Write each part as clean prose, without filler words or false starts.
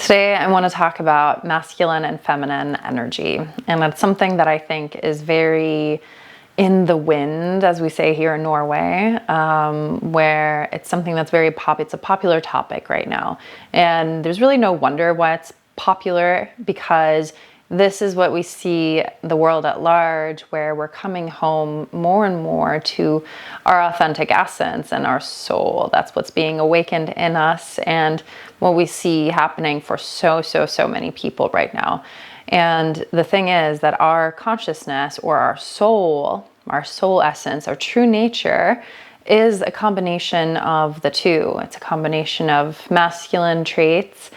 Today I want to talk about masculine and feminine energy, and that's something that I think is very in the wind, as we say here in Norway, where it's something that's very it's a popular topic right now. And there's really no wonder why it's popular, because this is what we see the world at large, where we're coming home more and more to our authentic essence and our soul. That's what's being awakened in us, and what we see happening for so many people right now. And the thing is that our consciousness, or our soul essence, our true nature, is a combination of the two. It's a combination of masculine traits,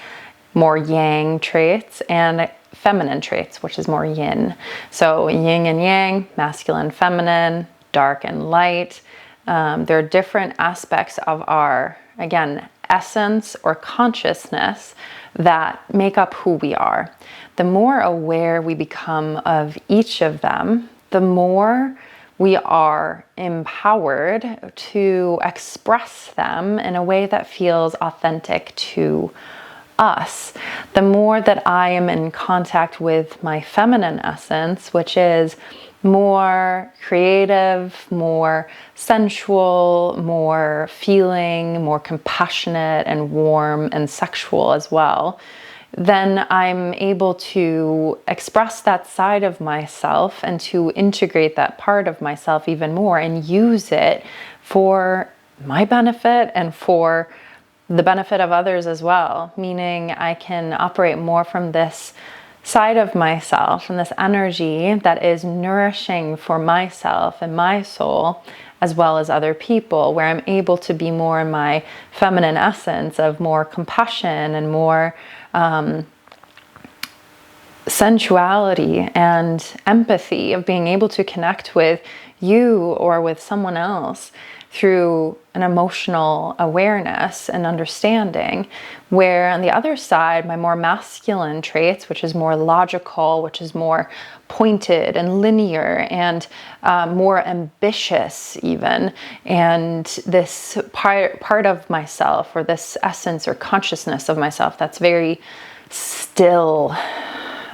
more yang traits, and feminine traits, which is more yin. So yin and yang, masculine, feminine, dark and light. There are different aspects of our, again, essence or consciousness that make up who we are. The more aware we become of each of them, the more we are empowered to express them in a way that feels authentic to us. The more that I am in contact with my feminine essence, which is more creative, more sensual, more feeling, more compassionate and warm and sexual as well, then I'm able to express that side of myself and to integrate that part of myself even more and use it for my benefit and for the benefit of others as well. Meaning I can operate more from this side of myself and this energy that is nourishing for myself and my soul, as well as other people, where I'm able to be more in my feminine essence of more compassion and more sensuality and empathy, of being able to connect with you or with someone else through an emotional awareness and understanding. Where on the other side, my more masculine traits, which is more logical, which is more pointed and linear and more ambitious even, and this part of myself, or this essence or consciousness of myself, that's very still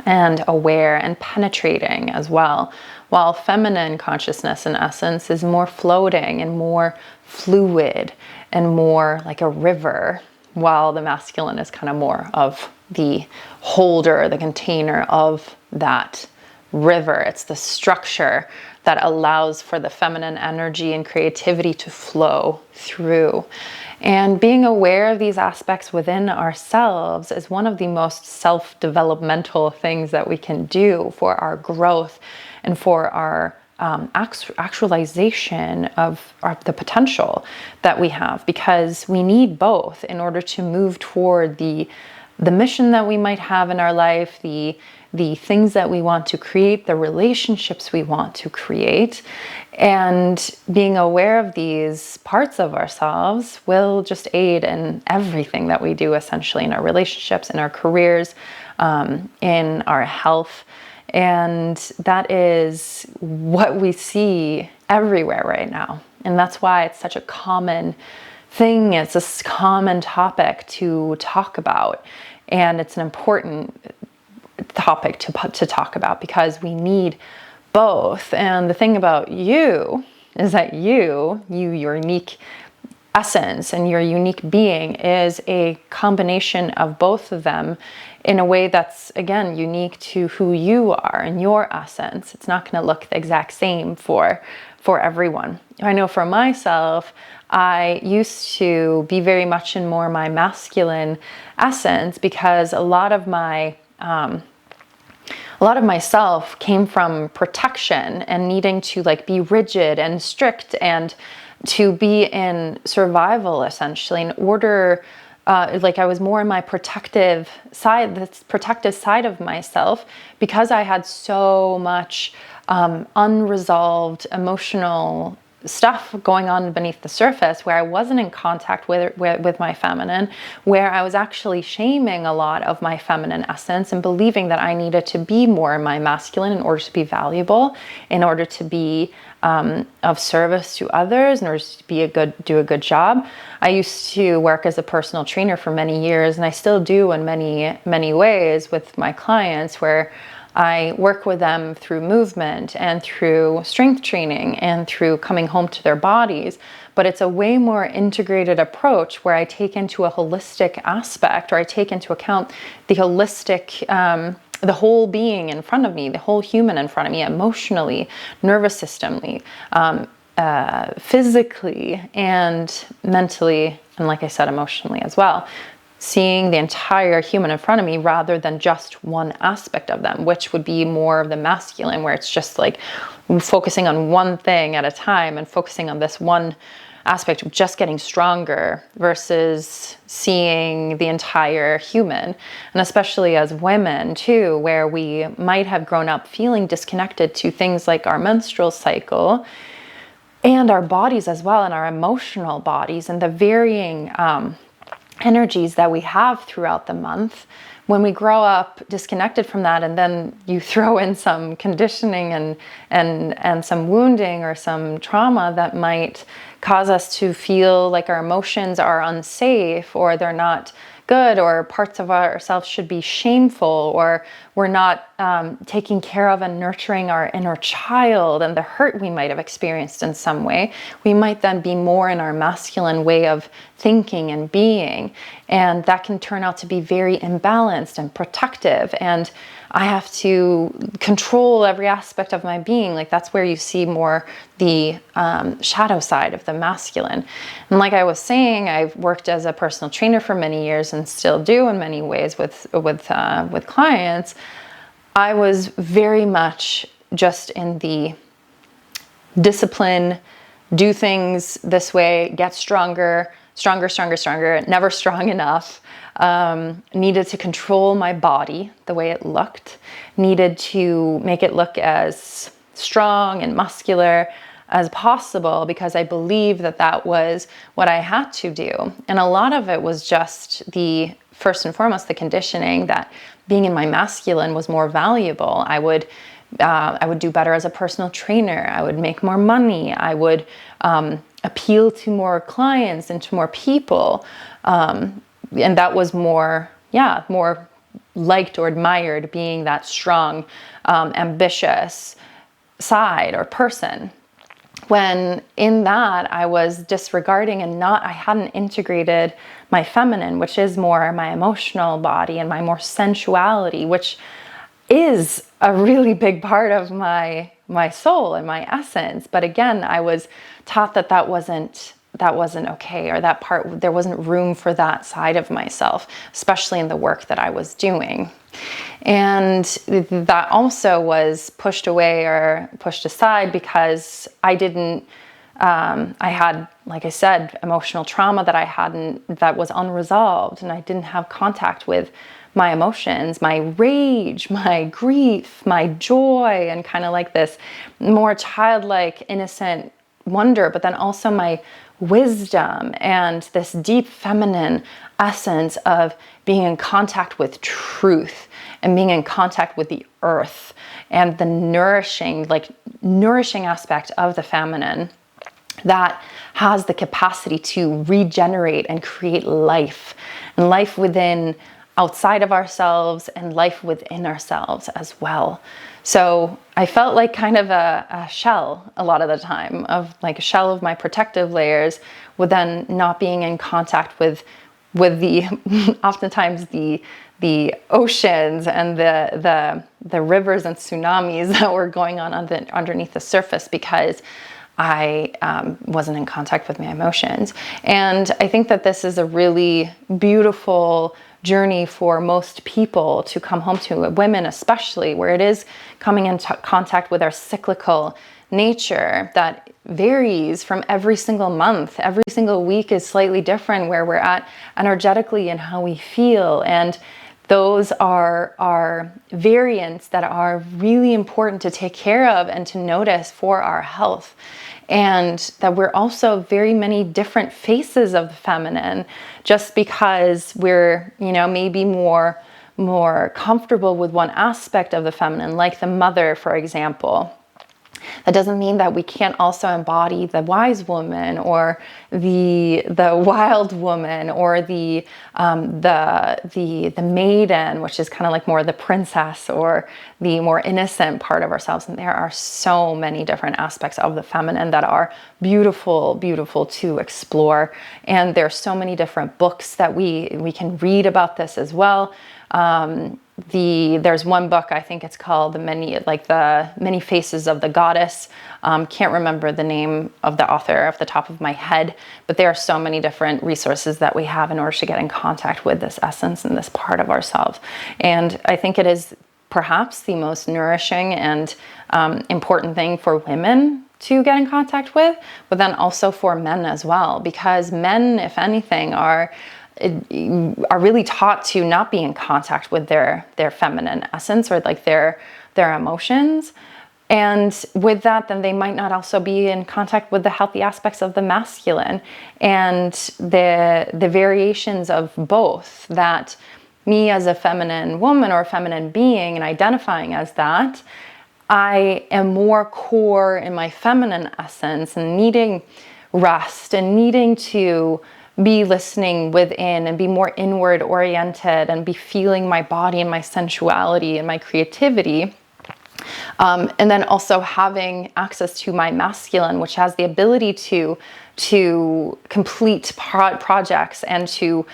and aware and penetrating as well. While feminine consciousness and essence is more floating and more fluid and more like a river, while the masculine is kind of more of the holder, the container of that river. It's the structure that allows for the feminine energy and creativity to flow through. And being aware of these aspects within ourselves is one of the most self-developmental things that we can do for our growth and for our actualization of the potential that we have, because we need both in order to move toward the mission that we might have in our life, the things that we want to create, the relationships we want to create. And being aware of these parts of ourselves will just aid in everything that we do, essentially, in our relationships, in our careers, in our health. And that is what we see everywhere right now. And that's why it's such a common thing. It's a common topic to talk about. And it's an important topic to talk about, because we need both. And the thing about you is that your unique essence and your unique being is a combination of both of them in a way that's, again, unique to who you are and your essence. It's not going to look the exact same for everyone. I know for myself, I used to be very much in more my masculine essence, because a lot of myself came from protection and needing to be rigid and strict and to be in survival, essentially, in order, I was more in my protective side of myself, because I had so much unresolved emotional stuff going on beneath the surface where I wasn't in contact with my feminine, where I was actually shaming a lot of my feminine essence and believing that I needed to be more in my masculine in order to be valuable, in order to be of service to others, in order to do a good job. I used to work as a personal trainer for many years, and I still do in many ways with my clients, where I work with them through movement and through strength training and through coming home to their bodies. But it's a way more integrated approach where I take into a holistic aspect, or I take into account the holistic, the whole being in front of me, the whole human in front of me, emotionally, nervous systemly, physically and mentally, and like I said, emotionally as well. Seeing the entire human in front of me rather than just one aspect of them, which would be more of the masculine, where it's just like focusing on one thing at a time and focusing on this one aspect of just getting stronger, versus seeing the entire human. And especially as women too, where we might have grown up feeling disconnected to things like our menstrual cycle and our bodies as well, and our emotional bodies and the varying energies that we have throughout the month. When we grow up disconnected from that, and then you throw in some conditioning and some wounding or some trauma that might cause us to feel like our emotions are unsafe, or they're not good, or parts of ourselves should be shameful, or we're not taking care of and nurturing our inner child and the hurt we might have experienced in some way, we might then be more in our masculine way of thinking and being. And that can turn out to be very imbalanced and protective. And I have to control every aspect of my being. Like, that's where you see more the shadow side of the masculine. And like I was saying, I've worked as a personal trainer for many years, and still do in many ways with clients. I was very much just in the discipline, do things this way, get stronger, never strong enough. Needed to control my body, the way it looked, needed to make it look as strong and muscular as possible, because I believed that that was what I had to do. And a lot of it was just first and foremost, the conditioning that being in my masculine was more valuable. I would do better as a personal trainer. I would make more money. I would appeal to more clients and to more people. And that was more liked or admired, being that strong, ambitious side or person. When in that I was disregarding I hadn't integrated my feminine, which is more my emotional body and my more sensuality, which is a really big part of my soul and my essence. But again, I was taught that wasn't okay, or that part, there wasn't room for that side of myself, especially in the work that I was doing. And that also was pushed away or pushed aside because I had, like I said, emotional trauma that was unresolved, and I didn't have contact with my emotions, my rage, my grief, my joy, and kind of like this more childlike, innocent wonder, but then also my wisdom and this deep feminine essence of being in contact with truth and being in contact with the earth and the nourishing aspect of the feminine that has the capacity to regenerate and create life, and life outside of ourselves and life within ourselves as well. So I felt like kind of a shell a lot of the time, of like a shell of my protective layers, with then not being in contact with the oftentimes the oceans and the rivers and tsunamis that were going on underneath the surface, because I wasn't in contact with my emotions. And I think that this is a really beautiful journey for most people to come home to, women especially, where it is coming into contact with our cyclical nature that varies from every single month. Every single week is slightly different where we're at energetically and how we feel. And those are variants that are really important to take care of and to notice for our health. And that we're also very many different faces of the feminine, just because we're, maybe more comfortable with one aspect of the feminine, like the mother, for example. That doesn't mean that we can't also embody the wise woman, or the wild woman, or the maiden, which is kind of like more the princess, or the more innocent part of ourselves. And there are so many different aspects of the feminine that are beautiful, beautiful to explore. And there's so many different books that we can read about this as well. There's one book, I think it's called the Many Faces of the Goddess. Can't remember the name of the author off the top of my head, but there are so many different resources that we have in order to get in contact with this essence and this part of ourselves. And I think it is perhaps the most nourishing and important thing for women to get in contact with, but then also for men as well, because men, if anything, are really taught to not be in contact with their feminine essence, or like their emotions. And with that, then they might not also be in contact with the healthy aspects of the masculine and the variations of both. That me as a feminine woman or feminine being, and identifying as that, I am more core in my feminine essence and needing rest and needing to be listening within and be more inward oriented and be feeling my body and my sensuality and my creativity. And then also having access to my masculine, which has the ability to complete projects and to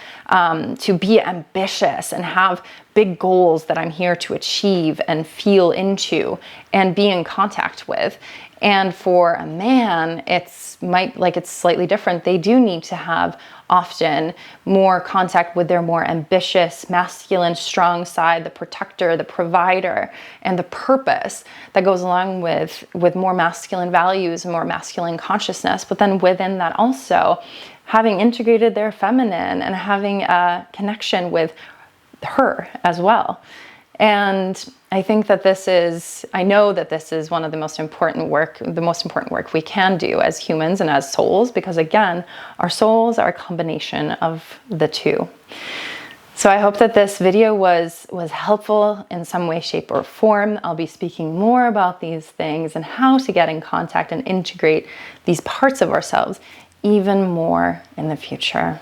be ambitious and have big goals that I'm here to achieve and feel into and be in contact with. And for a man, it's slightly different. They do need to have often more contact with their more ambitious, masculine, strong side, the protector, the provider, and the purpose that goes along with more masculine values and more masculine consciousness. But then within that also, having integrated their feminine and having a connection with her as well. And I think that I know that this is one of the most important work we can do as humans and as souls, because again, our souls are a combination of the two. So I hope that this video was helpful in some way, shape, or form. I'll be speaking more about these things and how to get in contact and integrate these parts of ourselves even more in the future.